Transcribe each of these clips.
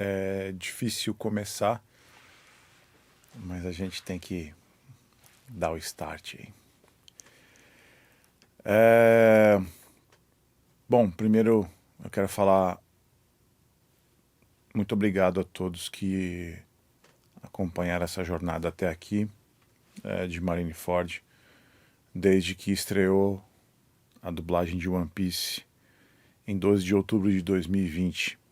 É difícil começar, mas a gente tem que dar o start aí. Bom, primeiro eu quero falar muito obrigado a todos que acompanharam essa jornada até aqui, de Marineford, desde que estreou a dublagem de One Piece em 12 de outubro de 2020.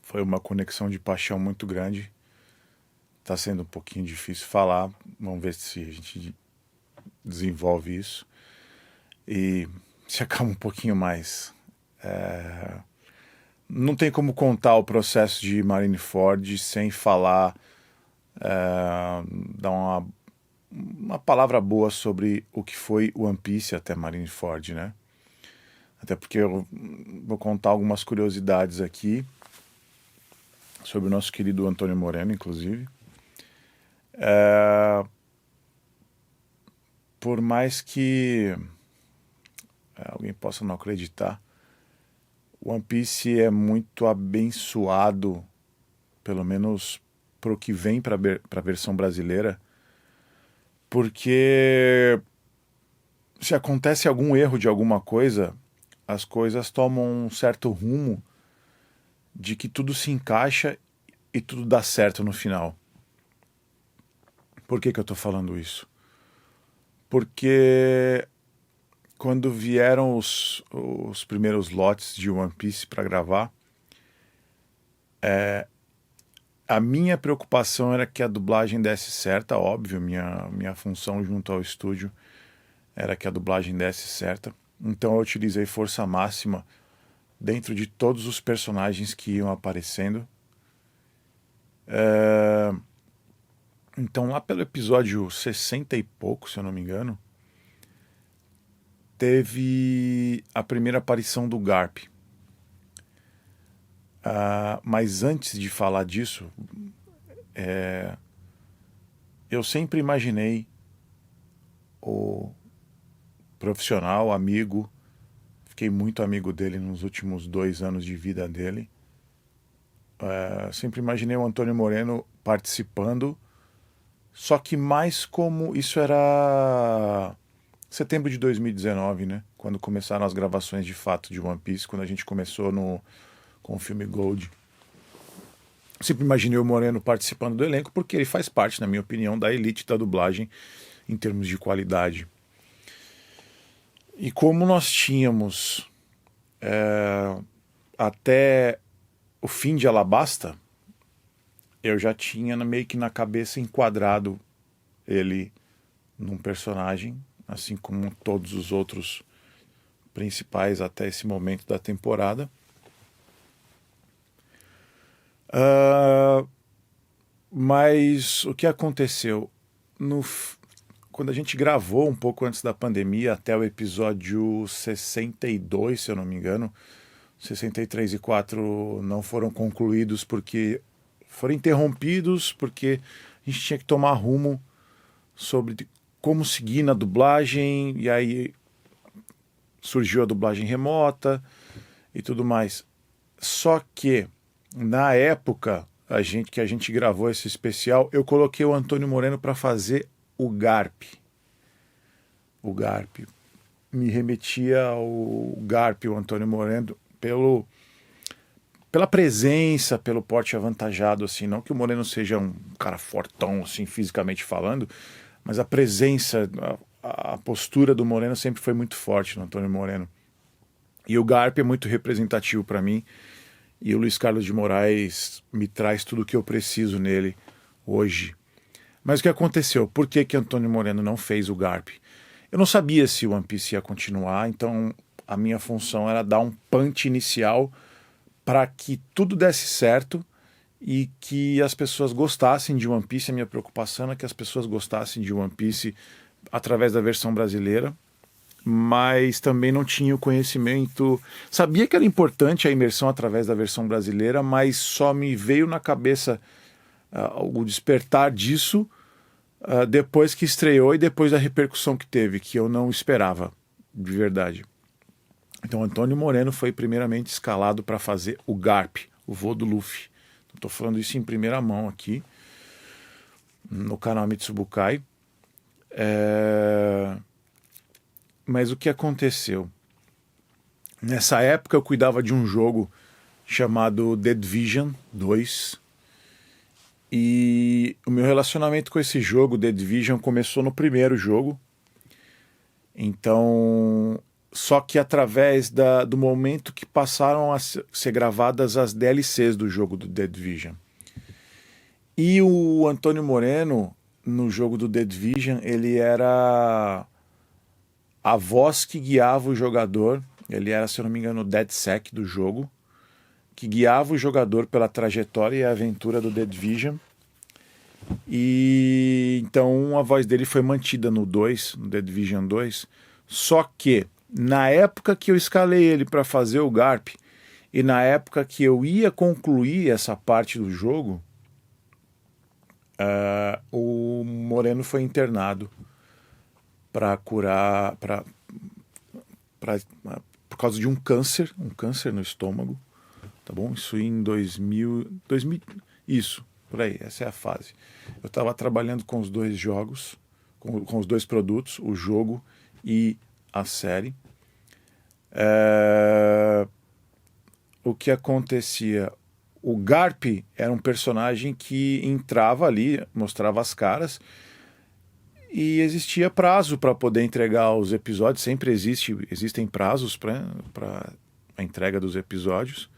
Foi uma conexão de paixão muito grande. Está sendo um pouquinho difícil falar, vamos ver se a gente desenvolve isso e se acalma um pouquinho mais. Não tem como contar o processo de Marineford sem falar, dar uma palavra boa sobre o que foi One Piece até Marineford, né? Até porque eu vou contar algumas curiosidades aqui sobre o nosso querido Antônio Moreno, inclusive. Por mais que alguém possa não acreditar, One Piece é muito abençoado, pelo menos para o que vem para a versão brasileira, porque se acontece algum erro de alguma coisa, as coisas tomam um certo rumo de que tudo se encaixa e tudo dá certo no final. Por que eu estou falando isso? Porque quando vieram os primeiros lotes de One Piece para gravar, a minha preocupação era que a dublagem desse certa, óbvio, minha função junto ao estúdio era que a dublagem desse certa. Então eu utilizei força máxima dentro de todos os personagens que iam aparecendo. Então lá pelo episódio 60 e pouco, se eu não me engano, teve a primeira aparição do Garp. Mas antes de falar disso, eu sempre imaginei o profissional, amigo, fiquei muito amigo dele nos últimos 2 anos de vida dele. Sempre imaginei o Antônio Moreno participando, só que mais como isso era setembro de 2019, né? Quando começaram as gravações de fato de One Piece, quando a gente começou com o filme Gold. Sempre imaginei o Moreno participando do elenco, porque ele faz parte, na minha opinião, da elite da dublagem em termos de qualidade. E como nós tínhamos até o fim de Alabasta, eu já tinha meio que na cabeça enquadrado ele num personagem, assim como todos os outros principais até esse momento da temporada. Mas o que aconteceu? Quando a gente gravou um pouco antes da pandemia, até o episódio 62, se eu não me engano, 63 e 4 não foram concluídos porque foram interrompidos, porque a gente tinha que tomar rumo sobre como seguir na dublagem, e aí surgiu a dublagem remota e tudo mais. Só que na época que a gente gravou esse especial, eu coloquei o Antônio Moreno para fazer o Garp. O Garp. Me remetia ao Garp, o Antônio Moreno, pela presença, pelo porte avantajado, assim, não que o Moreno seja um cara fortão, assim, fisicamente falando, mas a presença, a postura do Moreno sempre foi muito forte no Antônio Moreno. E o Garp é muito representativo para mim, e o Luiz Carlos de Moraes me traz tudo o que eu preciso nele hoje. Mas o que aconteceu? Por que Antônio Moreno não fez o Garp? Eu não sabia se o One Piece ia continuar, então a minha função era dar um punch inicial para que tudo desse certo e que as pessoas gostassem de One Piece. A minha preocupação era que as pessoas gostassem de One Piece através da versão brasileira, mas também não tinha o conhecimento. Sabia que era importante a imersão através da versão brasileira, mas só me veio na cabeça o despertar disso depois que estreou e depois da repercussão que teve, que eu não esperava, de verdade. Então Antônio Moreno foi primeiramente escalado para fazer o Garp, o vô do Luffy. Estou falando isso em primeira mão aqui, no canal Mitsubukai. Mas o que aconteceu? Nessa época eu cuidava de um jogo chamado The Division 2. E o meu relacionamento com esse jogo, The Division, começou no primeiro jogo. Então, só que através do momento que passaram a ser gravadas as DLCs do jogo do The Division. E o Antônio Moreno, no jogo do The Division, ele era a voz que guiava o jogador. Ele era, se eu não me engano, o DedSec do jogo, que guiava o jogador pela trajetória e aventura do The Division. E então a voz dele foi mantida no 2, no The Division 2. Só que na época que eu escalei ele para fazer o Garp e na época que eu ia concluir essa parte do jogo, o Moreno foi internado para curar, por causa de um câncer no estômago, tá bom? Isso em 2000, isso, por aí, essa é a fase. Eu estava trabalhando com os dois jogos, com os dois produtos, o jogo e a série. O que acontecia? O Garp era um personagem que entrava ali, mostrava as caras, e existia prazo para poder entregar os episódios. Sempre existem prazos para a entrega dos episódios.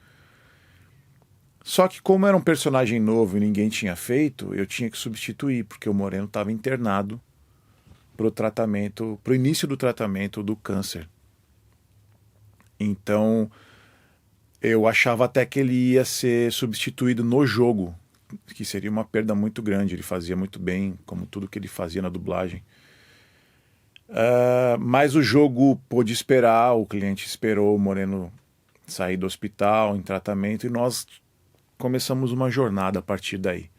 Só que como era um personagem novo e ninguém tinha feito, eu tinha que substituir, porque o Moreno estava internado para o início do tratamento do câncer. Então eu achava até que ele ia ser substituído no jogo, que seria uma perda muito grande. Ele fazia muito bem, como tudo que ele fazia na dublagem. Mas o jogo pôde esperar, o cliente esperou o Moreno sair do hospital, em tratamento, e nós começamos uma jornada a partir daí.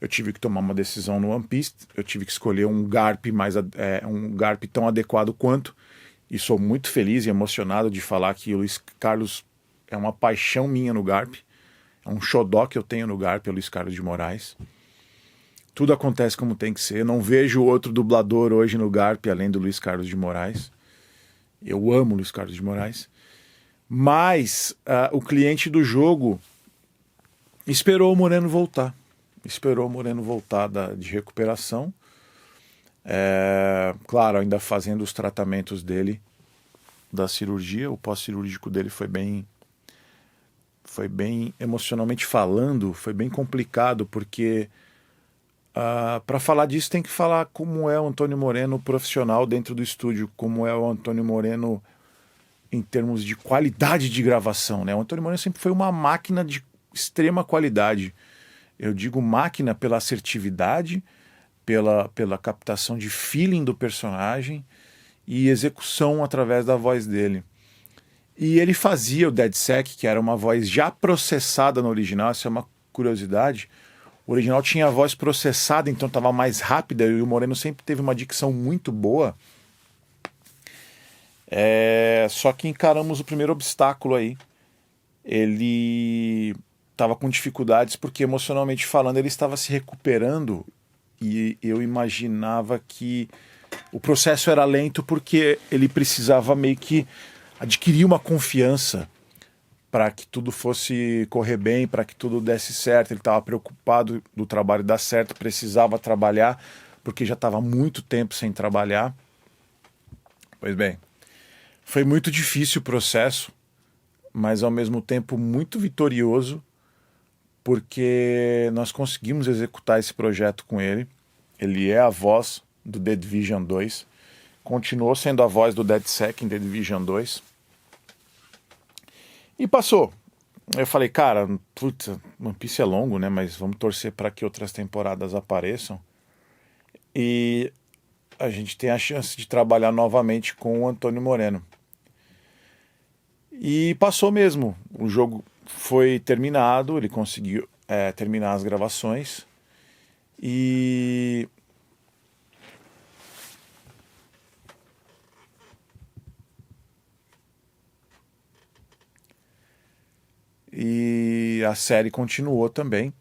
Eu tive que tomar uma decisão no One Piece, eu tive que escolher um Garp um Garp tão adequado quanto, e sou muito feliz e emocionado de falar que o Luiz Carlos é uma paixão minha no Garp, é um xodó que eu tenho no Garp, é o Luiz Carlos de Moraes. Tudo acontece como tem que ser. Eu não vejo outro dublador hoje no Garp além do Luiz Carlos de Moraes. Eu amo o Luiz Carlos de Moraes. Mas o cliente do jogo esperou o Moreno voltar. Esperou o Moreno voltar de recuperação. Claro, ainda fazendo os tratamentos dele da cirurgia. O pós-cirúrgico dele foi bem emocionalmente falando, foi bem complicado, porque para falar disso tem que falar como é o Antônio Moreno profissional dentro do estúdio, como é o Antônio Moreno em termos de qualidade de gravação, né? O Antônio Moreno sempre foi uma máquina de extrema qualidade. Eu digo máquina pela assertividade, pela captação de feeling do personagem e execução através da voz dele. E ele fazia o DedSec, que era uma voz já processada no original. Isso é uma curiosidade. O original tinha a voz processada, então estava mais rápida, e o Moreno sempre teve uma dicção muito boa. Só que encaramos o primeiro obstáculo aí. Ele estava com dificuldades porque, emocionalmente falando, ele estava se recuperando, e eu imaginava que o processo era lento porque ele precisava meio que adquirir uma confiança para que tudo fosse correr bem, para que tudo desse certo. Ele estava preocupado do trabalho dar certo, precisava trabalhar, porque já estava muito tempo sem trabalhar. Pois bem, foi muito difícil o processo, mas ao mesmo tempo muito vitorioso, porque nós conseguimos executar esse projeto com ele. Ele é a voz do The Division 2, continuou sendo a voz do DedSec em The Division 2. E passou. Eu falei, cara, putz, One Piece é longo, né? Mas vamos torcer para que outras temporadas apareçam. E a gente tem a chance de trabalhar novamente com o Antônio Moreno. E passou mesmo. O jogo foi terminado, ele conseguiu terminar as gravações. E e a série continuou também.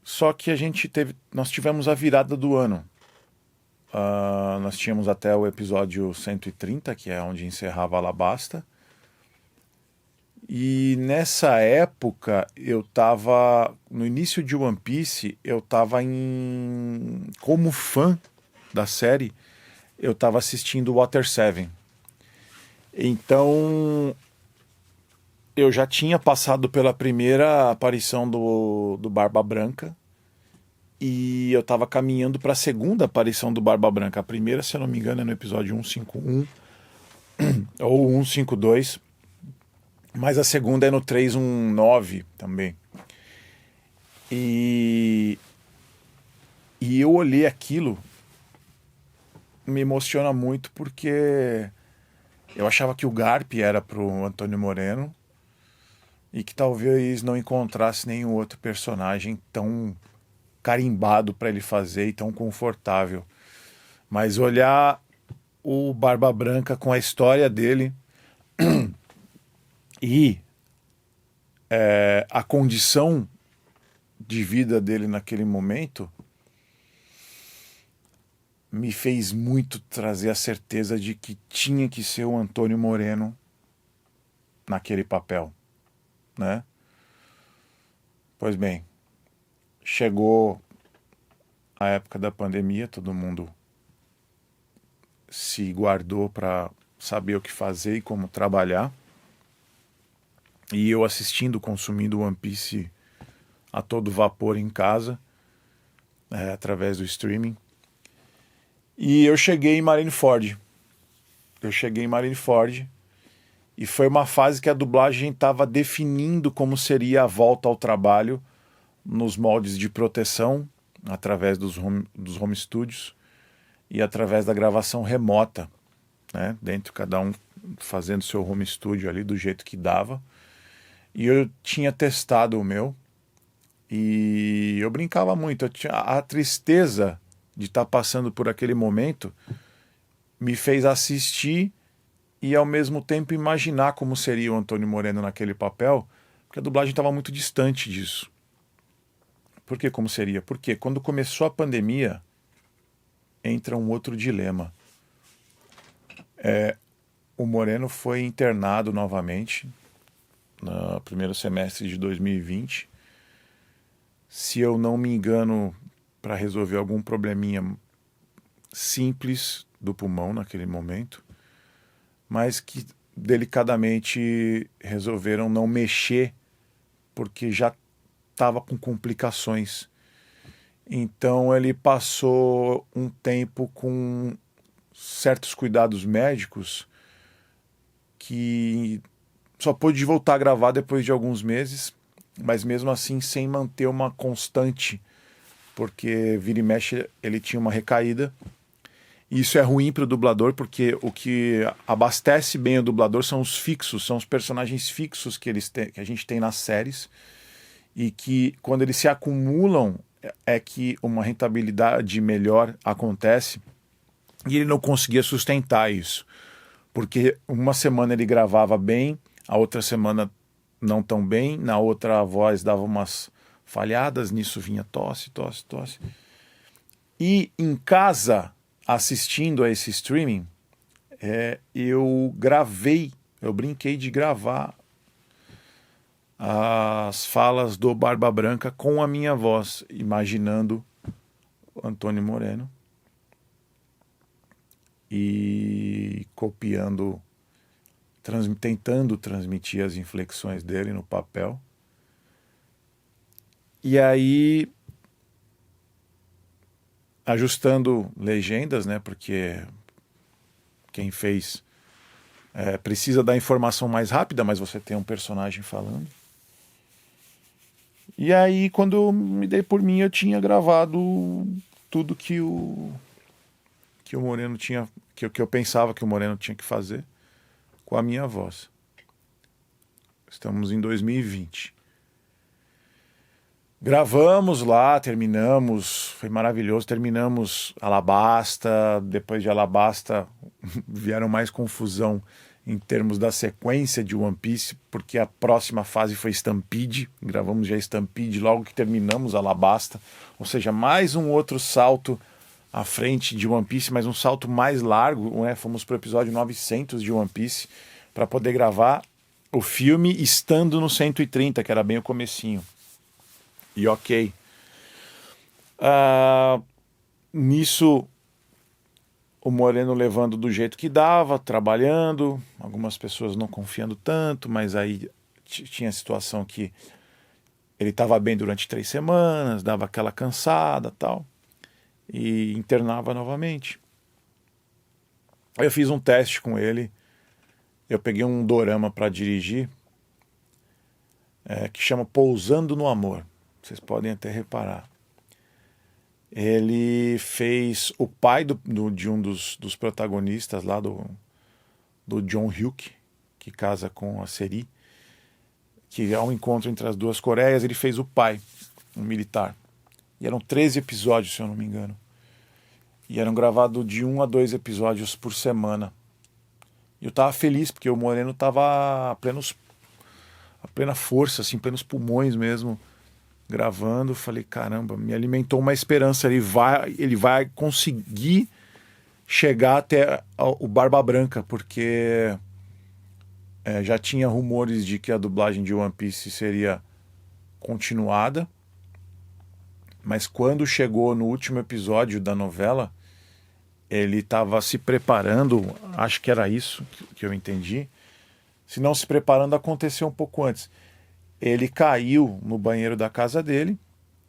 Só que nós tivemos a virada do ano. Nós tínhamos até o episódio 130, que é onde encerrava Alabasta. E nessa época, no início de One Piece, como fã da série, eu estava assistindo Water 7. Então, eu já tinha passado pela primeira aparição do Barba Branca, e eu estava caminhando para a segunda aparição do Barba Branca. A primeira, se eu não me engano, é no episódio 151 ou 152, mas a segunda é no 319 também. E eu olhei aquilo, me emociona muito, porque eu achava que o Garp era pro Antônio Moreno e que talvez não encontrasse nenhum outro personagem tão carimbado para ele fazer e tão confortável. Mas olhar o Barba Branca com a história dele e a condição de vida dele naquele momento me fez muito trazer a certeza de que tinha que ser o Antônio Moreno naquele papel, né? Pois bem, chegou a época da pandemia, todo mundo se guardou para saber o que fazer e como trabalhar. E eu assistindo, consumindo One Piece a todo vapor em casa, através do streaming. E eu cheguei em Marineford. E foi uma fase que a dublagem estava definindo como seria a volta ao trabalho nos moldes de proteção, através dos home studios e através da gravação remota, né? Dentro, cada um fazendo seu home studio ali do jeito que dava. E eu tinha testado o meu e eu brincava muito. A tristeza de estar passando por aquele momento me fez assistir e ao mesmo tempo imaginar como seria o Antônio Moreno naquele papel, porque a dublagem estava muito distante disso. Por que como seria? Porque quando começou a pandemia, entra um outro dilema. O Moreno foi internado novamente no primeiro semestre de 2020. Se eu não me engano, para resolver algum probleminha simples do pulmão naquele momento, mas que delicadamente resolveram não mexer porque já estava com complicações. Então ele passou um tempo com certos cuidados médicos que só pôde voltar a gravar depois de alguns meses, mas mesmo assim sem manter uma constante, porque vira e mexe ele tinha uma recaída. E isso é ruim para o dublador, porque o que abastece bem o dublador são os fixos, são os personagens fixos que a gente tem nas séries, e que quando eles se acumulam é que uma rentabilidade melhor acontece, e ele não conseguia sustentar isso, porque uma semana ele gravava bem, a outra semana não tão bem, na outra a voz dava umas falhadas, nisso vinha tosse. E em casa, assistindo a esse streaming, eu brinquei de gravar as falas do Barba Branca com a minha voz, imaginando o Antônio Moreno e copiando, tentando transmitir as inflexões dele no papel. E aí, ajustando legendas, né? Porque quem fez precisa da informação mais rápida, mas você tem um personagem falando. E aí, quando eu me dei por mim, eu tinha gravado tudo que o Moreno tinha, que eu pensava que o Moreno tinha que fazer com a minha voz. Estamos em 2020. Gravamos lá, terminamos, foi maravilhoso, terminamos Alabasta. Depois de Alabasta vieram mais confusão em termos da sequência de One Piece, porque a próxima fase foi Stampede, gravamos já Stampede logo que terminamos Alabasta, ou seja, mais um outro salto à frente de One Piece, mas um salto mais largo, né? Fomos para o episódio 900 de One Piece para poder gravar o filme estando no 130, que era bem o comecinho. E ok. Nisso, o Moreno levando do jeito que dava, trabalhando, algumas pessoas não confiando tanto, mas aí tinha a situação que ele estava bem durante 3 semanas, dava aquela cansada tal, e internava novamente. Aí eu fiz um teste com ele, eu peguei um dorama para dirigir, que chama Pousando no Amor, vocês podem até reparar. Ele fez o pai de um dos protagonistas lá do John Hyuk, que casa com a Seri, que é um encontro entre as duas Coreias. Ele fez o pai, um militar. E eram 13 episódios, se eu não me engano. E eram gravados de 1 a 2 episódios por semana. E eu tava feliz, porque o Moreno tava a plena força, assim, plenos pulmões mesmo, gravando. Falei, caramba, me alimentou uma esperança. Ele vai conseguir chegar até o Barba Branca, porque já tinha rumores de que a dublagem de One Piece seria continuada, mas quando chegou no último episódio da novela, ele estava se preparando, acho que era isso que eu entendi. Se não se preparando, aconteceu um pouco antes. Ele caiu no banheiro da casa dele,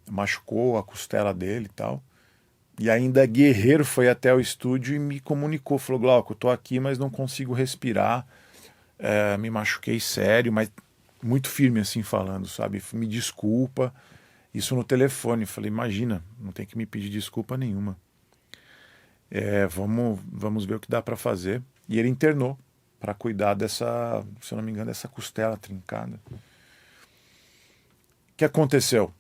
machucou a costela dele e tal. E ainda guerreiro foi até o estúdio e me comunicou. Falou, Glauco, eu tô aqui, mas não consigo respirar. Me machuquei sério, mas muito firme assim falando, sabe? Me desculpa. Isso no telefone. Falei, imagina, não tem que me pedir desculpa nenhuma. Vamos ver o que dá para fazer. E ele internou para cuidar dessa, se eu não me engano, dessa costela trincada. O que aconteceu?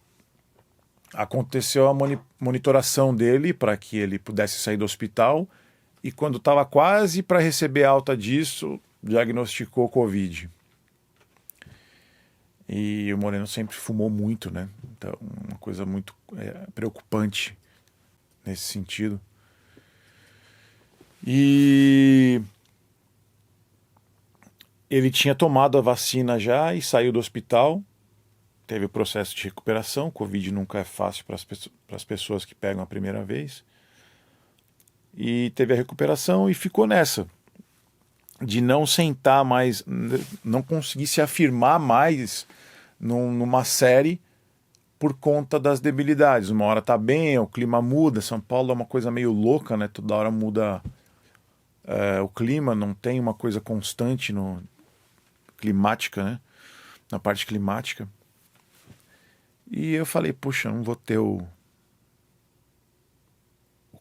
Aconteceu a monitoração dele para que ele pudesse sair do hospital, e quando estava quase para receber alta disso, diagnosticou Covid. E o Moreno sempre fumou muito, né? Então, uma coisa muito preocupante nesse sentido. E ele tinha tomado a vacina já e saiu do hospital. Teve o processo de recuperação. Covid nunca é fácil para as pessoas que pegam a primeira vez. E teve a recuperação e ficou nessa, de não sentar mais, não conseguir se afirmar mais numa série por conta das debilidades. Uma hora tá bem, o clima muda. São Paulo é uma coisa meio louca, né? Toda hora muda o clima, não tem uma coisa constante climática, né? Na parte climática. E eu falei, puxa, não vou ter o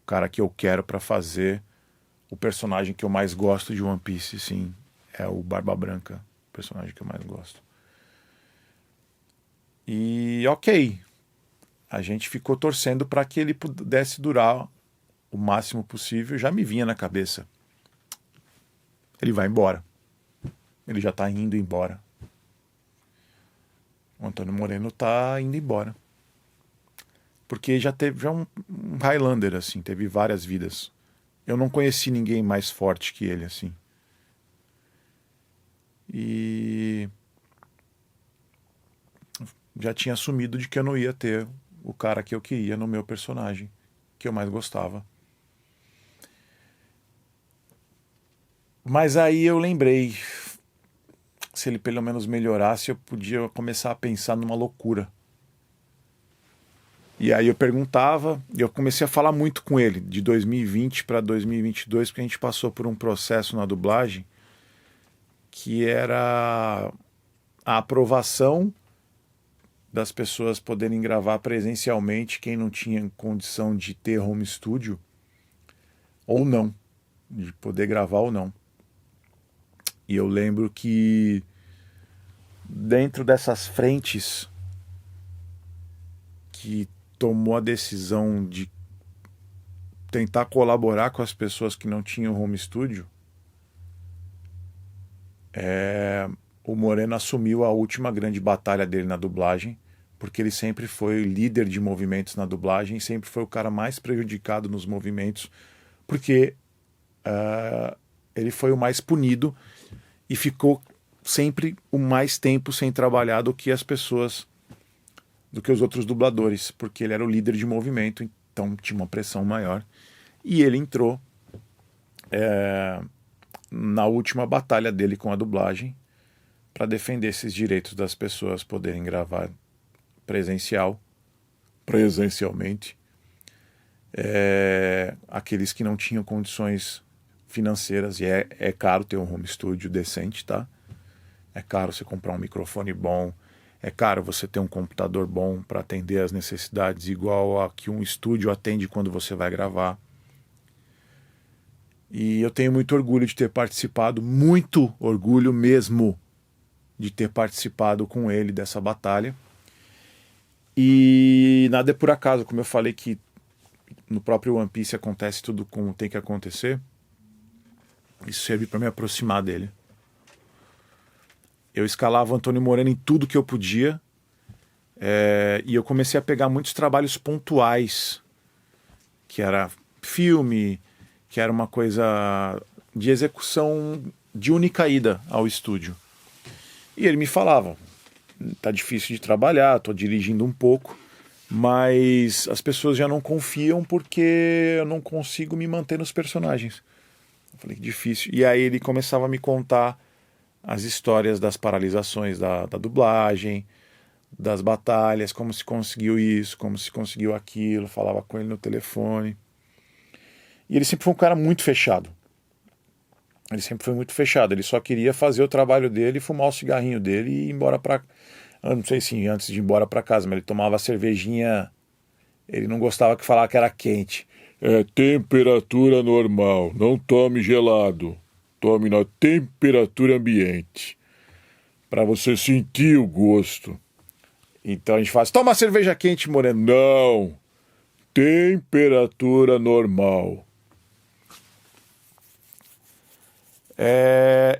cara que eu quero para fazer o personagem que eu mais gosto de One Piece, sim. É o Barba Branca, o personagem que eu mais gosto. E ok, a gente ficou torcendo para que ele pudesse durar o máximo possível. Já me vinha na cabeça, ele vai embora, ele já está indo embora. O Antônio Moreno está indo embora. Porque já teve um Highlander, assim, teve várias vidas. Eu não conheci ninguém mais forte que ele, assim. E já tinha assumido de que eu não ia ter o cara que eu queria no meu personagem, que eu mais gostava. Mas aí eu lembrei, se ele pelo menos melhorasse, eu podia começar a pensar numa loucura. E aí eu perguntava, e eu comecei a falar muito com ele, de 2020 para 2022, porque a gente passou por um processo na dublagem que era a aprovação das pessoas poderem gravar presencialmente, quem não tinha condição de ter home studio, ou não, de poder gravar ou não. E eu lembro que dentro dessas frentes que tomou a decisão de tentar colaborar com as pessoas que não tinham home studio, o Moreno assumiu a última grande batalha dele na dublagem, porque ele sempre foi líder de movimentos na dublagem, sempre foi o cara mais prejudicado nos movimentos, porque ele foi o mais punido e ficou sempre o mais tempo sem trabalhar do que os outros dubladores, porque ele era o líder de movimento, então tinha uma pressão maior. E ele entrou na última batalha dele com a dublagem para defender esses direitos das pessoas poderem gravar presencialmente, aqueles que não tinham condições financeiras, e é caro ter um home studio decente, tá? É caro você comprar um microfone bom, é caro você ter um computador bom para atender as necessidades igual a que um estúdio atende quando você vai gravar. E eu tenho muito orgulho de ter participado, muito orgulho mesmo de ter participado com ele dessa batalha. E nada é por acaso, como eu falei que no próprio One Piece acontece tudo como tem que acontecer. Isso serve para me aproximar dele. Eu escalava o Antônio Moreno em tudo que eu podia, e eu comecei a pegar muitos trabalhos pontuais, que era filme, que era uma coisa de execução de única ida ao estúdio. E ele me falava, tá difícil de trabalhar, tô dirigindo um pouco, mas as pessoas já não confiam porque eu não consigo me manter nos personagens. Eu falei que difícil. E aí ele começava a me contar as histórias das paralisações da dublagem, das batalhas, como se conseguiu isso, como se conseguiu aquilo, falava com ele no telefone. E ele sempre foi um cara muito fechado. Ele só queria fazer o trabalho dele, fumar o cigarrinho dele e ir embora pra... Eu não sei se antes de ir embora pra casa, mas ele tomava cervejinha. Ele não gostava que falar que era quente. É temperatura normal, não tome gelado. Tome na temperatura ambiente, para você sentir o gosto. Então a gente faz, toma cerveja quente, Moreno. Não, temperatura normal.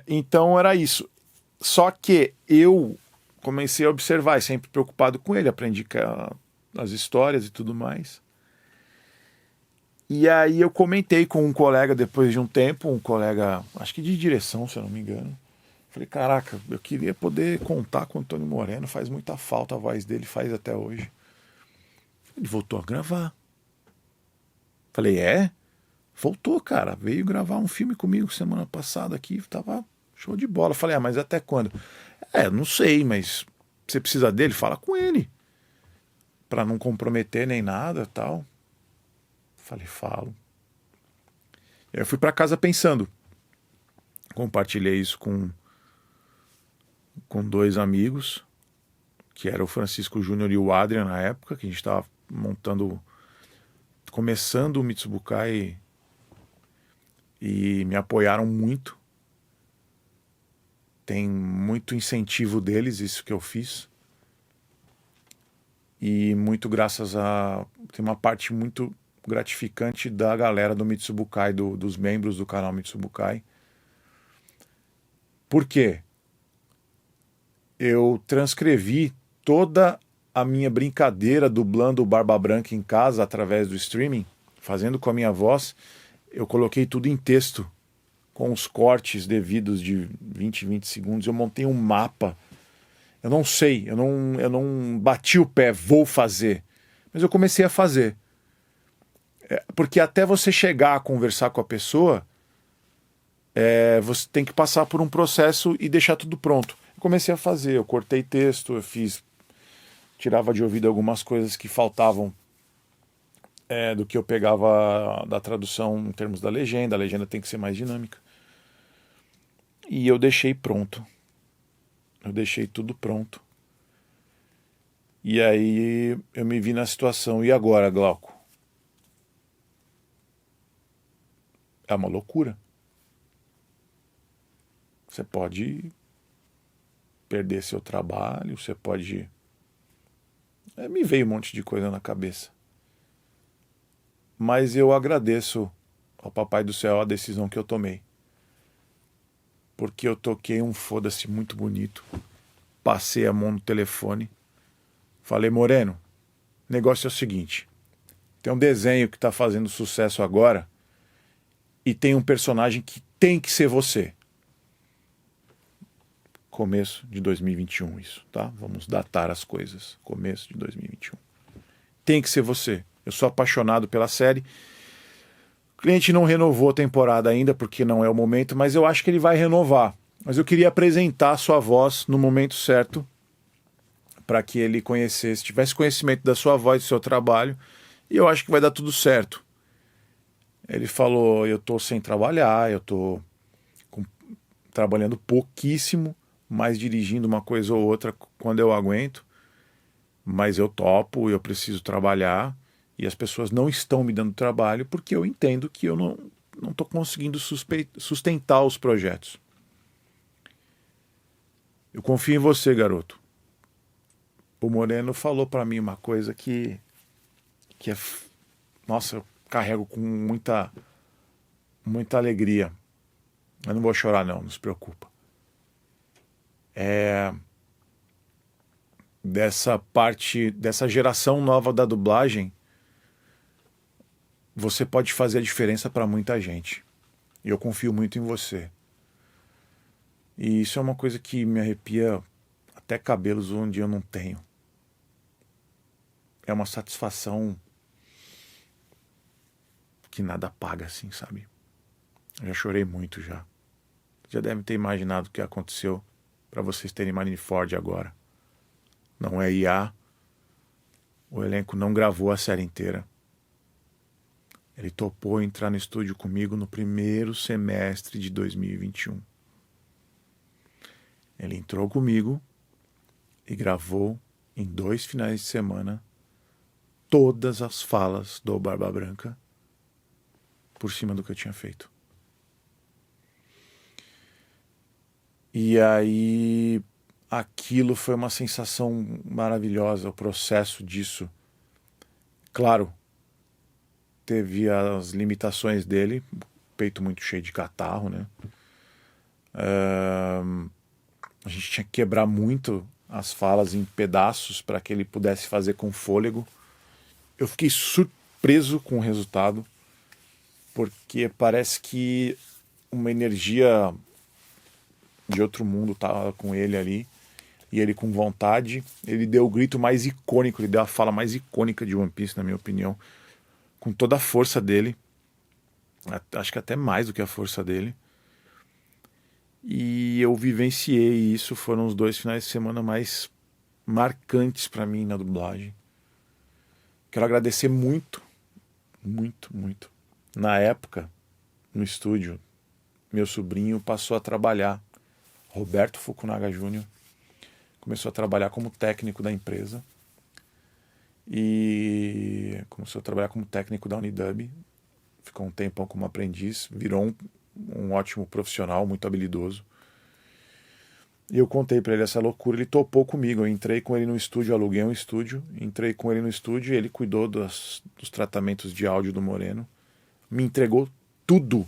Então era isso. Só que eu comecei a observar, e sempre preocupado com ele, aprendi as histórias e tudo mais. E aí eu comentei com um colega depois de um tempo, um colega, acho que de direção, se eu não me engano. Falei, caraca, eu queria poder contar com o Antônio Moreno, faz muita falta a voz dele, faz até hoje. Ele voltou a gravar. Falei, voltou, cara, veio gravar um filme comigo semana passada aqui, tava show de bola. Falei, mas até quando? Não sei, mas você precisa dele? Fala com ele. Pra não comprometer nem nada, tal. Falei, falo. Eu fui para casa pensando. Compartilhei isso com dois amigos, que era o Francisco Júnior e o Adrian na época, que a gente estava começando o Mitsubukai, e me apoiaram muito. Tem muito incentivo deles, isso que eu fiz. E muito graças a... Tem uma parte muito gratificante da galera do Mitsubukai, dos membros do canal Mitsubukai. Por quê? Eu transcrevi toda a minha brincadeira dublando o Barba Branca em casa através do streaming, fazendo com a minha voz. Eu coloquei tudo em texto, com os cortes devidos de 20 segundos. Eu montei um mapa. Eu não sei, eu não bati o pé, vou fazer. Mas eu comecei a fazer. Porque até você chegar a conversar com a pessoa, você tem que passar por um processo e deixar tudo pronto. Eu comecei a fazer, eu cortei texto, tirava de ouvido algumas coisas que faltavam do que eu pegava da tradução em termos da legenda. A legenda tem que ser mais dinâmica. E eu deixei pronto. Eu deixei tudo pronto. E aí eu me vi na situação, e agora, Glauco? É uma loucura. Você pode perder seu trabalho, você pode... Me veio um monte de coisa na cabeça. Mas eu agradeço ao Papai do Céu a decisão que eu tomei. porque eu toquei um foda-se muito bonito, passei a mão no telefone, falei: Moreno, o negócio é o seguinte, tem um desenho que tá fazendo sucesso agora e tem um personagem que tem que ser você. Começo de 2021 isso, tá? Vamos datar as coisas. Começo de 2021. Tem que ser você. Eu sou apaixonado pela série. O cliente não renovou a temporada ainda, porque não é o momento, mas eu acho que ele vai renovar. Mas eu queria apresentar a sua voz no momento certo, para que ele conhecesse, tivesse conhecimento da sua voz, do seu trabalho, e eu acho que vai dar tudo certo. Ele falou: eu tô sem trabalhar, eu tô trabalhando pouquíssimo, mas dirigindo uma coisa ou outra quando eu aguento, mas eu topo, eu preciso trabalhar, e as pessoas não estão me dando trabalho porque eu entendo que eu não estou conseguindo sustentar os projetos. Eu confio em você, garoto. O Moreno falou para mim uma coisa que é... Nossa, eu carrego com muita alegria. Eu não vou chorar não se preocupa. Dessa parte, dessa geração nova da dublagem, você pode fazer a diferença para muita gente. E eu confio muito em você. E isso é uma coisa que me arrepia até cabelos onde eu não tenho. É uma satisfação que nada paga, assim, sabe? Eu já chorei muito já. Já devem ter imaginado o que aconteceu para vocês terem Marineford agora. Não é IA. O elenco não gravou a série inteira. Ele topou entrar no estúdio comigo no primeiro semestre de 2021. Ele entrou comigo e gravou em 2 finais de semana todas as falas do Barba Branca por cima do que eu tinha feito. E aí aquilo foi uma sensação maravilhosa, o processo disso. Claro, teve as limitações dele, peito muito cheio de catarro, né? A gente tinha que quebrar muito as falas em pedaços para que ele pudesse fazer com fôlego. Eu fiquei surpreso com o resultado, porque parece que uma energia de outro mundo estava com ele ali, e ele com vontade. Ele deu o grito mais icônico, ele deu a fala mais icônica de One Piece, na minha opinião, com toda a força dele, acho que até mais do que a força dele. E eu vivenciei isso, foram os 2 finais de semana mais marcantes para mim na dublagem. Quero agradecer muito, muito, muito. Na época, no estúdio, meu sobrinho passou a trabalhar, Roberto Fukunaga Jr., começou a trabalhar como técnico da empresa e começou a trabalhar como técnico da Unidub, ficou um tempão como aprendiz, virou um ótimo profissional, muito habilidoso. E eu contei para ele essa loucura, ele topou comigo. Eu entrei com ele no estúdio, aluguei um estúdio, entrei com ele no estúdio, ele cuidou dos tratamentos de áudio do Moreno, me entregou tudo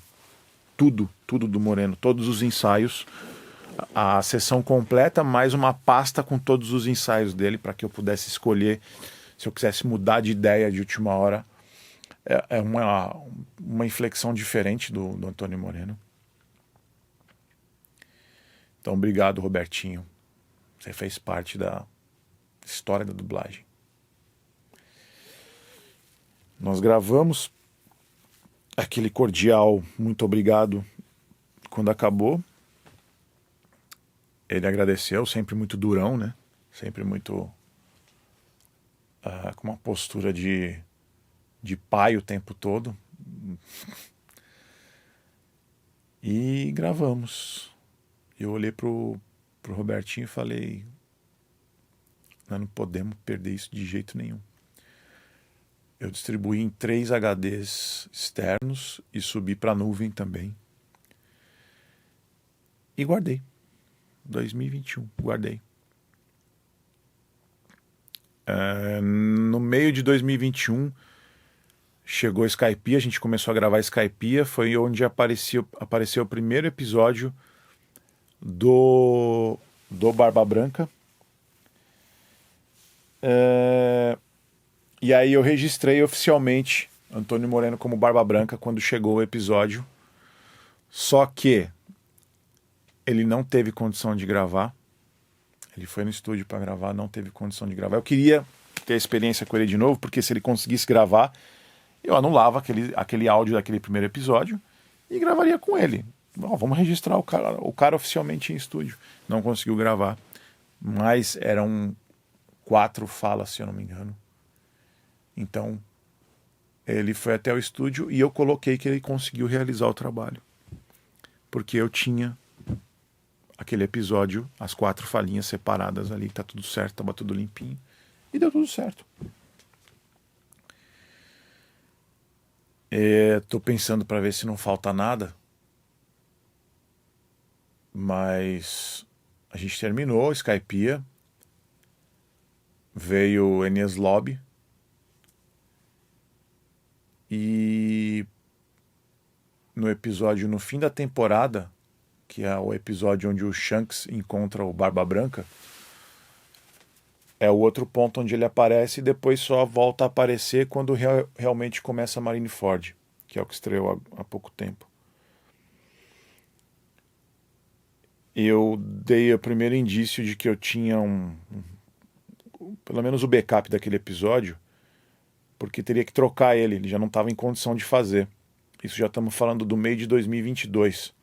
do Moreno, todos os ensaios, a sessão completa, mais uma pasta com todos os ensaios dele, para que eu pudesse escolher se eu quisesse mudar de ideia de última hora. É uma inflexão diferente do Antônio Moreno. Então, obrigado, Robertinho. Você fez parte da história da dublagem. Nós gravamos aquele cordial muito obrigado quando acabou. Ele agradeceu, sempre muito durão, né? Sempre muito com uma postura de pai o tempo todo. E gravamos. Eu olhei pro Robertinho e falei: nós não podemos perder isso de jeito nenhum. Eu distribuí em 3 HDs externos e subi para a nuvem também. E guardei. 2021, guardei. No meio de 2021 chegou a Skypiea, a gente começou a gravar a Skypiea, foi onde apareceu o primeiro episódio do Barba Branca. E aí eu registrei oficialmente Antônio Moreno como Barba Branca quando chegou o episódio. Só que ele não teve condição de gravar. Ele foi no estúdio para gravar, não teve condição de gravar. Eu queria ter a experiência com ele de novo, porque se ele conseguisse gravar, eu anulava aquele áudio daquele primeiro episódio e gravaria com ele. Bom, vamos registrar o cara oficialmente em estúdio. Não conseguiu gravar, mas eram 4 falas, se eu não me engano. Então, ele foi até o estúdio e eu coloquei que ele conseguiu realizar o trabalho. Porque eu tinha aquele episódio, as 4 falinhas separadas ali, tá tudo certo, tava tudo limpinho. E deu tudo certo. Tô pensando para ver se não falta nada. Mas a gente terminou Skypiea. Veio o Enies Lobby. E no episódio, no fim da temporada, que é o episódio onde o Shanks encontra o Barba Branca, é o outro ponto onde ele aparece e depois só volta a aparecer quando realmente começa a Marineford, que é o que estreou há pouco tempo. Eu dei o primeiro indício de que eu tinha pelo menos o backup daquele episódio, porque teria que trocar ele já não estava em condição de fazer. Isso já estamos falando do meio de 2022,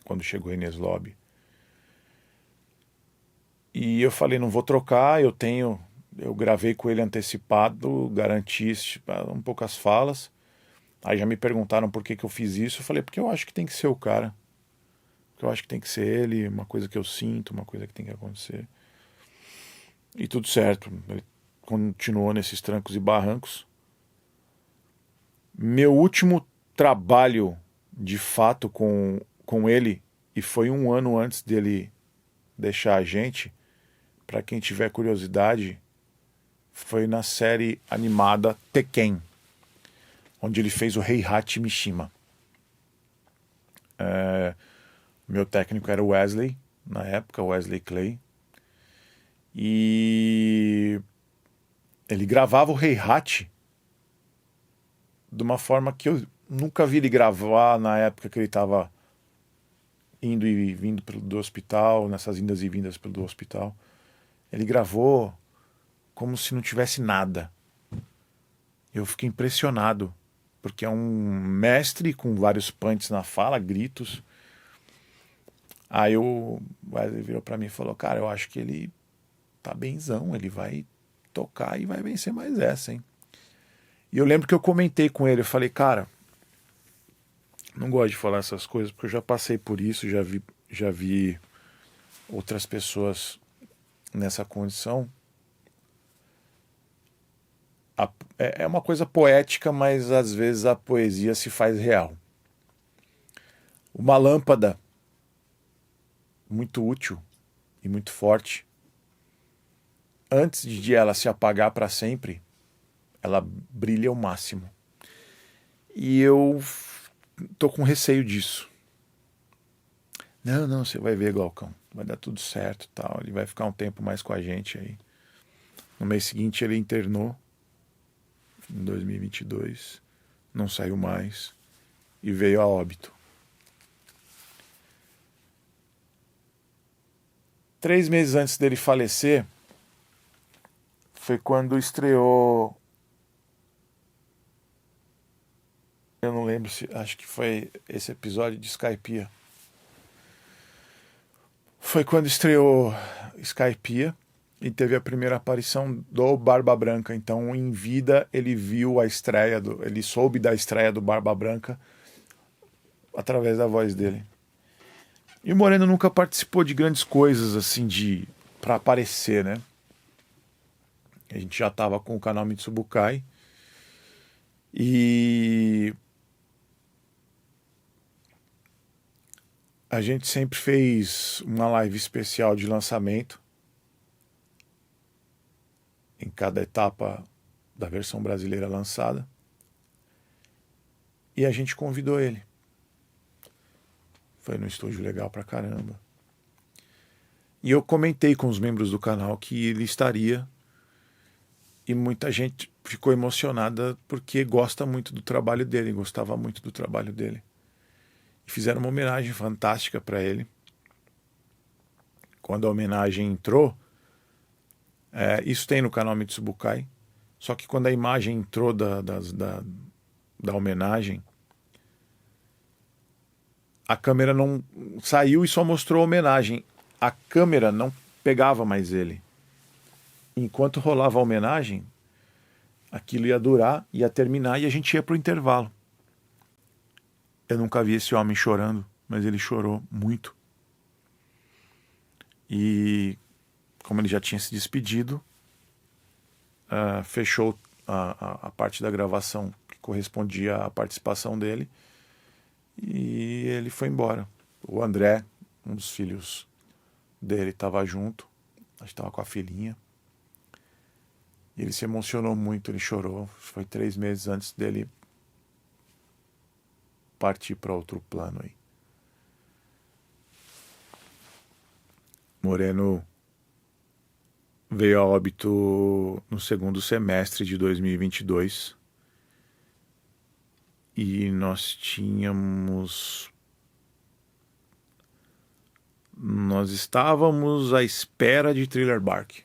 quando chegou o Enies Lobby. E eu falei, não vou trocar, eu gravei com ele antecipado, garanti um pouco as falas. Aí já me perguntaram por que eu fiz isso. Eu falei, porque eu acho que tem que ser o cara. Porque eu acho que tem que ser ele, uma coisa que eu sinto, uma coisa que tem que acontecer. E tudo certo. Ele continuou nesses trancos e barrancos. Meu último trabalho, de fato, com ele, e foi 1 ano antes dele deixar a gente, para quem tiver curiosidade, foi na série animada Tekken, onde ele fez o Heihachi Mishima. Meu técnico era o Wesley, na época, Wesley Clay. E ele gravava o Heihachi de uma forma que eu nunca vi ele gravar na época que ele estava indo e vindo do hospital, nessas indas e vindas do hospital. Ele gravou como se não tivesse nada. Eu fiquei impressionado, porque é um mestre com vários punts na fala, gritos. Aí o Wesley virou pra mim e falou, cara, eu acho que ele tá benzão, ele vai tocar e vai vencer mais essa, hein? E eu lembro que eu comentei com ele, eu falei, cara, não gosto de falar essas coisas, porque eu já passei por isso, já vi outras pessoas nessa condição. É uma coisa poética, mas às vezes a poesia se faz real. Uma lâmpada muito útil e muito forte, antes de ela se apagar para sempre, ela brilha ao máximo. E eu tô com receio disso. Não, você vai ver, Glaucão, vai dar tudo certo, tal. Ele vai ficar um tempo mais com a gente aí. No mês seguinte ele internou, em 2022, não saiu mais e veio a óbito. 3 meses antes dele falecer, foi quando estreou. Eu não lembro se. Acho que foi esse episódio de Skypiea. Foi quando estreou Skypiea e teve a primeira aparição do Barba Branca. Então, em vida, ele viu a estreia ele soube da estreia do Barba Branca através da voz dele. E o Moreno nunca participou de grandes coisas assim para aparecer, né? A gente já estava com o canal Mitsubukai e a gente sempre fez uma live especial de lançamento em cada etapa da versão brasileira lançada. E a gente convidou ele. Foi num estúdio legal pra caramba. E eu comentei com os membros do canal que ele estaria, e muita gente ficou emocionada porque gosta muito do trabalho dele, gostava muito do trabalho dele. E fizeram uma homenagem fantástica para ele. Quando a homenagem entrou, isso tem no canal Mitsubukai, só que quando a imagem entrou da homenagem, a câmera não saiu e só mostrou a homenagem. A câmera não pegava mais ele. Enquanto rolava a homenagem, aquilo ia durar, ia terminar e a gente ia para o intervalo. Eu nunca vi esse homem chorando, mas ele chorou muito. E como ele já tinha se despedido, fechou a parte da gravação que correspondia à participação dele, e ele foi embora. O André, um dos filhos dele, estava junto, acho que estava com a filhinha, e ele se emocionou muito, ele chorou. Foi 3 meses antes dele partir para outro plano aí. Moreno veio a óbito no segundo semestre de 2022 e nós estávamos à espera de Thriller Bark.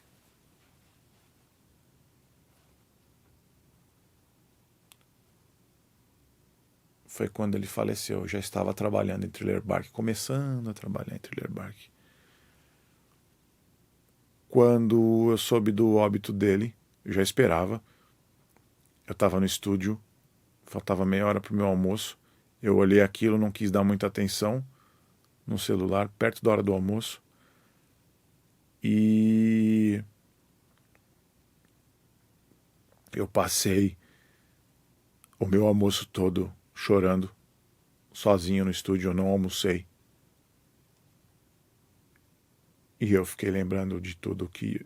Foi quando ele faleceu. Eu já estava trabalhando em Thriller Bark, começando a trabalhar em Thriller Bark. Quando eu soube do óbito dele, eu já esperava. Eu estava no estúdio, faltava meia hora para o meu almoço. Eu olhei aquilo, não quis dar muita atenção no celular, perto da hora do almoço. E eu passei o meu almoço todo chorando, sozinho no estúdio. Eu não almocei. E eu fiquei lembrando de tudo que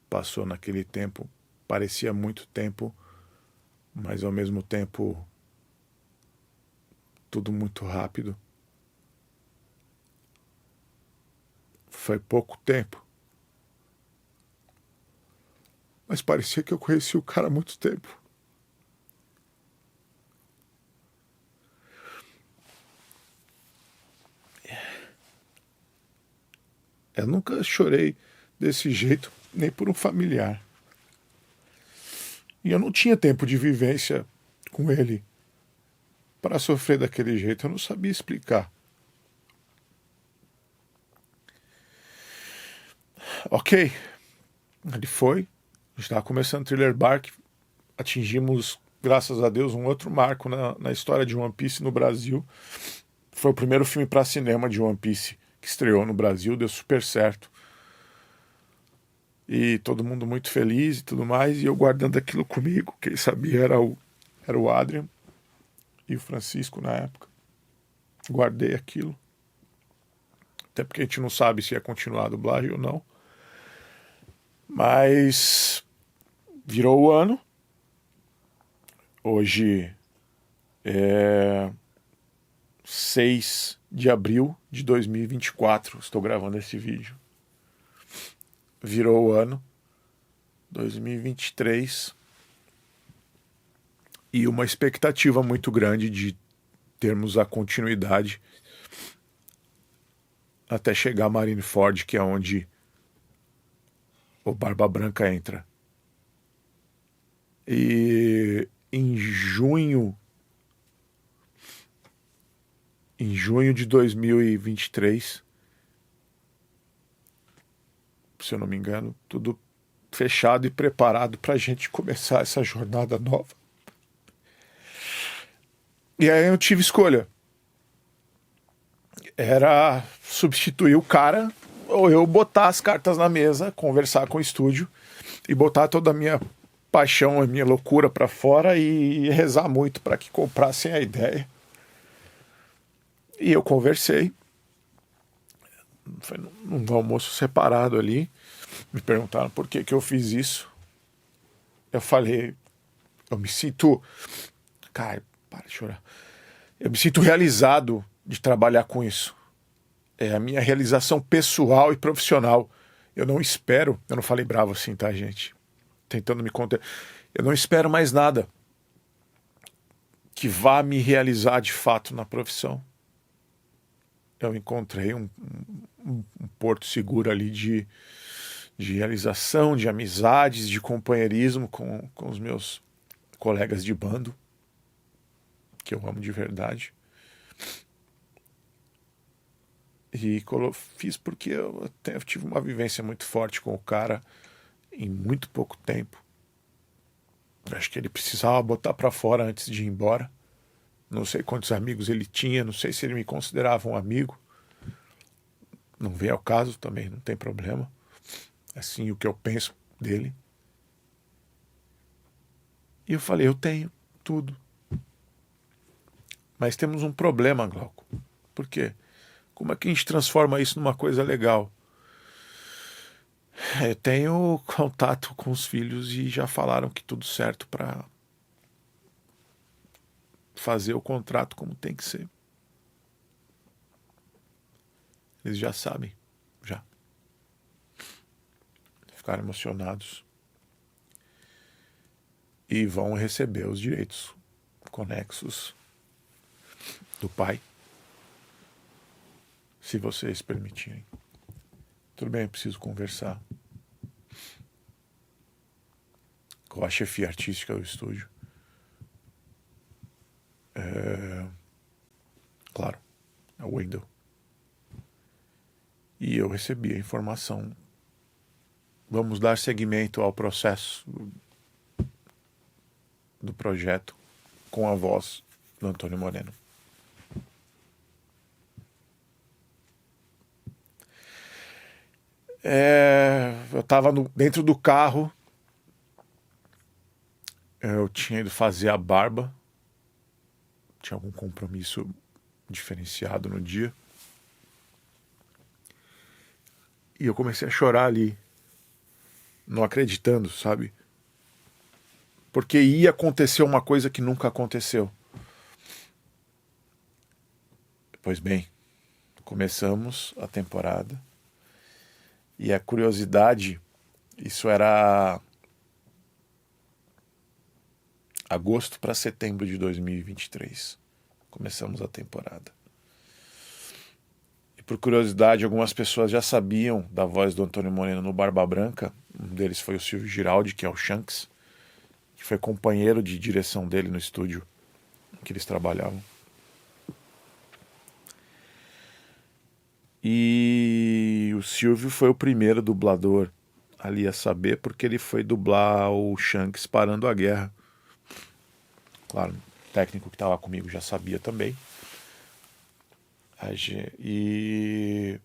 passou naquele tempo. Parecia muito tempo, mas ao mesmo tempo tudo muito rápido. Foi pouco tempo, mas parecia que eu conheci o cara há muito tempo. Eu nunca chorei desse jeito, nem por um familiar. E eu não tinha tempo de vivência com ele para sofrer daquele jeito. Eu não sabia explicar. Ok, ele foi. A gente estava começando Thriller Bark. Atingimos, graças a Deus, um outro marco na história de One Piece no Brasil. Foi o primeiro filme para cinema de One Piece que estreou no Brasil, deu super certo. E todo mundo muito feliz e tudo mais, e eu guardando aquilo comigo. Quem sabia era o Adrian e o Francisco na época. Guardei aquilo. Até porque a gente não sabe se ia continuar a dublagem ou não. Mas virou o ano. Hoje é 6 de abril de 2024. Estou gravando esse vídeo. Virou o ano 2023 e uma expectativa muito grande de termos a continuidade até chegar a Marineford, que é onde o Barba Branca entra. E em junho de 2023, se eu não me engano, tudo fechado e preparado para a gente começar essa jornada nova. E aí eu tive escolha. Era substituir o cara ou eu botar as cartas na mesa, conversar com o estúdio e botar toda a minha paixão, a minha loucura para fora e rezar muito para que comprassem a ideia. E eu conversei. Foi num almoço separado ali. Me perguntaram por que eu fiz isso. Eu falei, eu me sinto... Cara, para de chorar. Eu me sinto realizado de trabalhar com isso. é a minha realização pessoal e profissional. Eu não espero, eu não falei bravo assim, tá, gente? Tentando me conter. Eu não espero mais nada que vá me realizar de fato na profissão. Eu encontrei um porto seguro ali de realização, de amizades, de companheirismo com os meus colegas de bando, que eu amo de verdade. E fiz porque eu tive uma vivência muito forte com o cara em muito pouco tempo. Acho que ele precisava botar para fora antes de ir embora. Não sei quantos amigos ele tinha, não sei se ele me considerava um amigo. Não vem ao caso também, não tem problema. É assim o que eu penso dele. E eu falei, eu tenho tudo. Mas temos um problema, Glauco. Por quê? Como é que a gente transforma isso numa coisa legal? Eu tenho contato com os filhos e já falaram que tudo certo para fazer o contrato como tem que ser. Eles já sabem, já. Ficaram emocionados. E vão receber os direitos conexos do pai, se vocês permitirem. Tudo bem, eu preciso conversar com a chefia artística do estúdio. Claro, é o Wendell. E eu recebi a informação. Vamos dar seguimento ao processo do projeto com a voz do Antônio Moreno. Eu estava dentro do carro, eu tinha ido fazer a barba, tinha algum compromisso diferenciado no dia, e eu comecei a chorar ali, não acreditando, sabe? Porque ia acontecer uma coisa que nunca aconteceu. Pois bem, começamos a temporada. E a curiosidade, isso era agosto para setembro de 2023. Começamos a temporada. E por curiosidade, algumas pessoas já sabiam da voz do Antônio Moreno no Barba Branca. Um deles foi o Silvio Giraldi, que é o Shanks, que foi companheiro de direção dele no estúdio em que eles trabalhavam. E o Silvio foi o primeiro dublador ali a saber, porque ele foi dublar o Shanks parando a guerra. Claro, o técnico que estava comigo já sabia também. E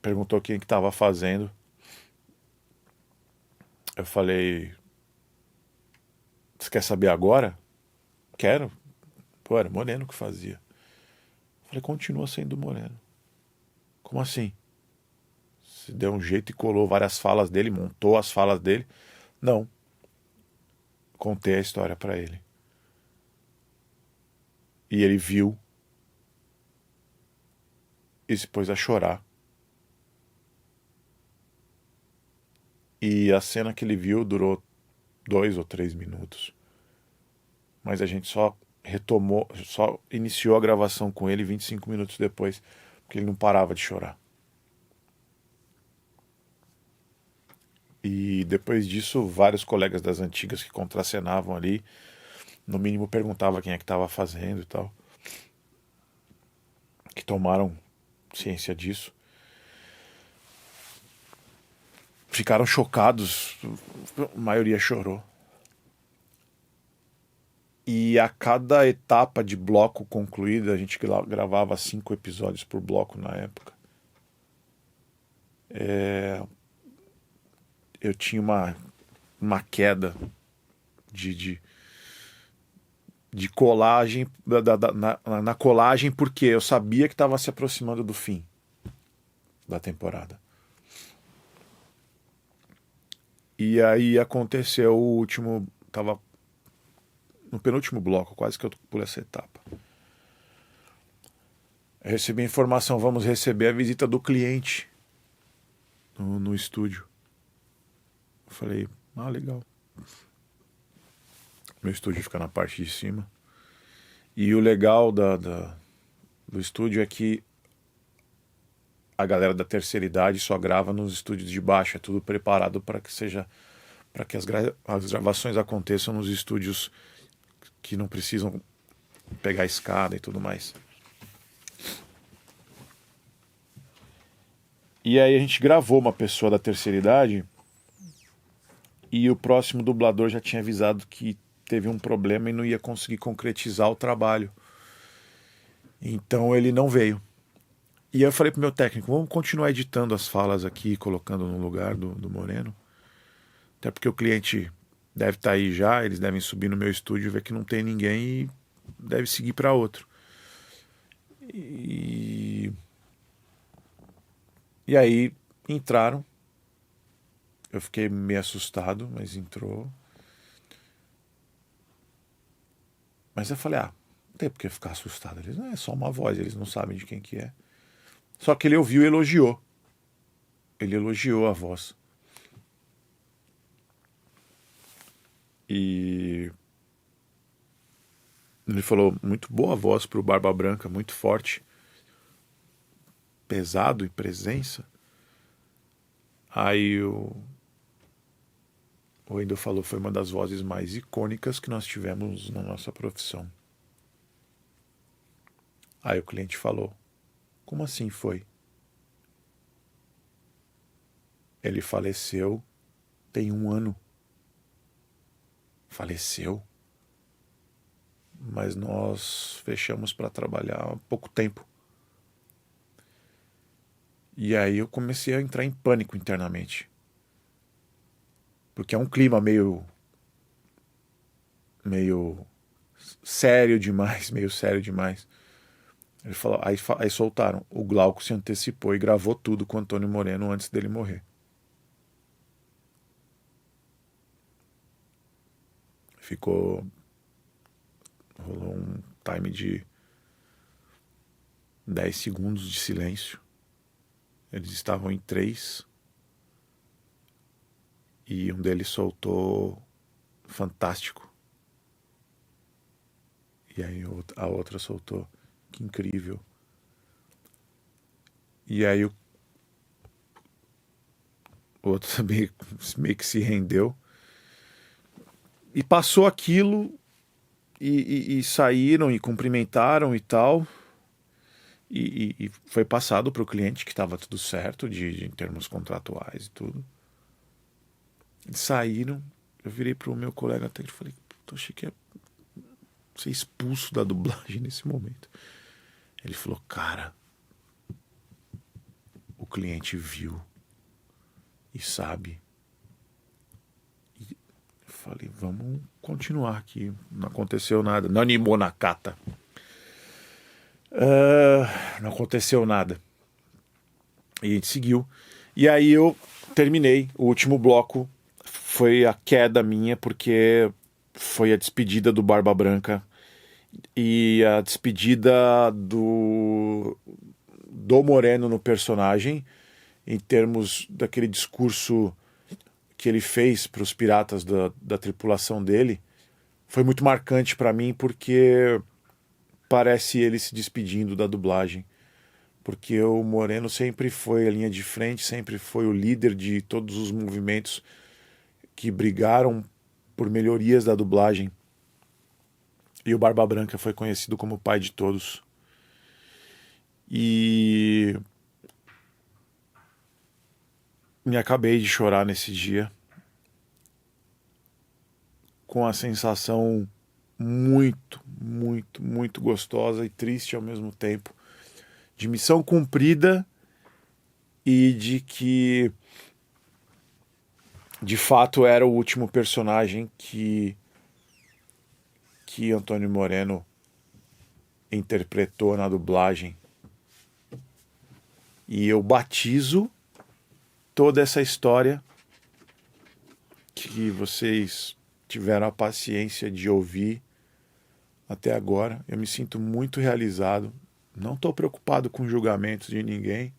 perguntou quem que estava fazendo. Eu falei, você quer saber agora? Quero. Pô, era o Moreno que fazia. Eu falei, continua sendo o Moreno. Como assim? Se deu um jeito e colou várias falas dele, montou as falas dele. Não. Contei a história para ele. E ele viu e se pôs a chorar. E a cena que ele viu durou 2 ou 3 minutos. Mas a gente só retomou, só iniciou a gravação com ele 25 minutos depois, porque ele não parava de chorar. E depois disso, vários colegas das antigas que contracenavam ali, no mínimo perguntavam quem é que estava fazendo e tal, que tomaram ciência disso. Ficaram chocados, a maioria chorou. E a cada etapa de bloco concluída, a gente gravava 5 episódios por bloco na época. Eu tinha uma queda de colagem, na colagem, porque eu sabia que estava se aproximando do fim da temporada. E aí aconteceu o último, tava no penúltimo bloco, quase que eu pulo essa etapa. Eu recebi a informação, vamos receber a visita do cliente no estúdio. Eu falei, legal. Meu estúdio fica na parte de cima. E o legal do estúdio é que a galera da terceira idade só grava nos estúdios de baixo. É tudo preparado para que as gravações aconteçam nos estúdios que não precisam pegar escada e tudo mais. E aí a gente gravou uma pessoa da terceira idade e o próximo dublador já tinha avisado que teve um problema e não ia conseguir concretizar o trabalho. Então ele não veio. E aí eu falei pro meu técnico, vamos continuar editando as falas aqui, colocando no lugar do Moreno. Até porque o cliente deve estar aí já, eles devem subir no meu estúdio, ver que não tem ninguém e deve seguir para outro. E aí entraram. Eu fiquei meio assustado, mas entrou. Mas eu falei, não tem por que ficar assustado. Eles, não, é só uma voz, eles não sabem de quem que é. Só que ele ouviu e elogiou. Ele elogiou a voz. E ele falou, muito boa voz pro Barba Branca, muito forte. Pesado e presença. Aí o Wendel falou, foi uma das vozes mais icônicas que nós tivemos na nossa profissão. Aí o cliente falou, como assim foi? Ele faleceu tem 1 ano. Faleceu? Mas nós fechamos para trabalhar há pouco tempo. E aí eu comecei a entrar em pânico internamente. Porque é um clima meio sério demais, meio sério demais. Ele falou, aí soltaram. O Glauco se antecipou e gravou tudo com o Antônio Moreno antes dele morrer. Rolou um time de 10 segundos de silêncio. Eles estavam em 3. E um deles soltou fantástico. E aí a outra soltou que incrível. E aí o outro também meio que se rendeu. E passou aquilo e saíram e cumprimentaram e tal. E foi passado para o cliente que estava tudo certo em termos contratuais e tudo. Eles saíram. Eu virei para o meu colega técnico e falei, achei que ia ser expulso da dublagem nesse momento. Ele falou, cara, o cliente viu e sabe. E eu falei, vamos continuar aqui. Não aconteceu nada. Nani Monakata. Não aconteceu nada. E a gente seguiu. E aí eu terminei. O último bloco foi a queda minha, porque foi a despedida do Barba Branca e a despedida do Moreno no personagem, em termos daquele discurso que ele fez para os piratas da tripulação dele. Foi muito marcante para mim, porque parece ele se despedindo da dublagem. Porque o Moreno sempre foi a linha de frente, sempre foi o líder de todos os movimentos que brigaram por melhorias da dublagem. E o Barba Branca foi conhecido como o pai de todos. E me acabei de chorar nesse dia, com a sensação muito, muito, muito gostosa e triste ao mesmo tempo, de missão cumprida e de que de fato era o último personagem que Antônio Moreno interpretou na dublagem. E eu batizo toda essa história que vocês tiveram a paciência de ouvir até agora. Eu me sinto muito realizado, Não estou preocupado com julgamentos de ninguém.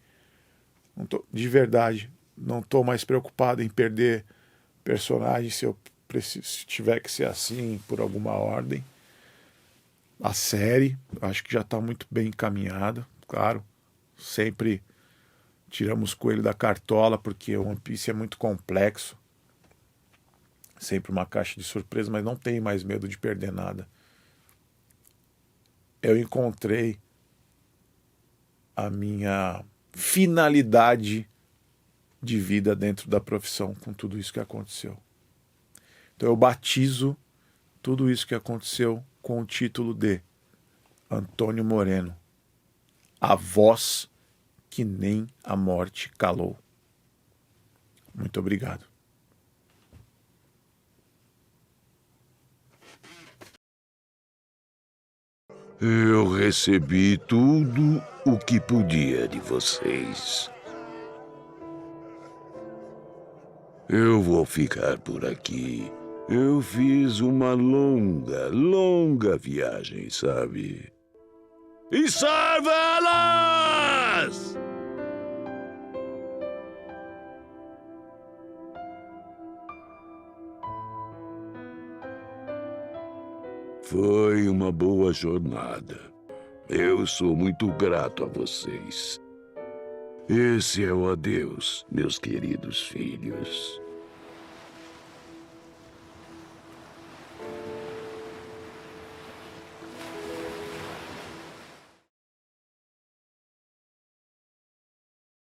Não tô, de verdade, não estou mais preocupado em perder personagem se tiver que ser assim por alguma ordem. A série, acho que já está muito bem encaminhada, claro. Sempre tiramos o coelho da cartola, porque o One Piece é muito complexo. Sempre uma caixa de surpresa, mas não tenho mais medo de perder nada. Eu encontrei a minha finalidade de vida dentro da profissão com tudo isso que aconteceu. Então eu batizo tudo isso que aconteceu com o título de Antônio Moreno, a voz que nem a morte calou. Muito obrigado. Eu recebi tudo o que podia de vocês. Eu vou ficar por aqui. Eu fiz uma longa viagem, sabe? E salva elas! Foi uma boa jornada. Eu sou muito grato a vocês. Esse é o adeus, meus queridos filhos.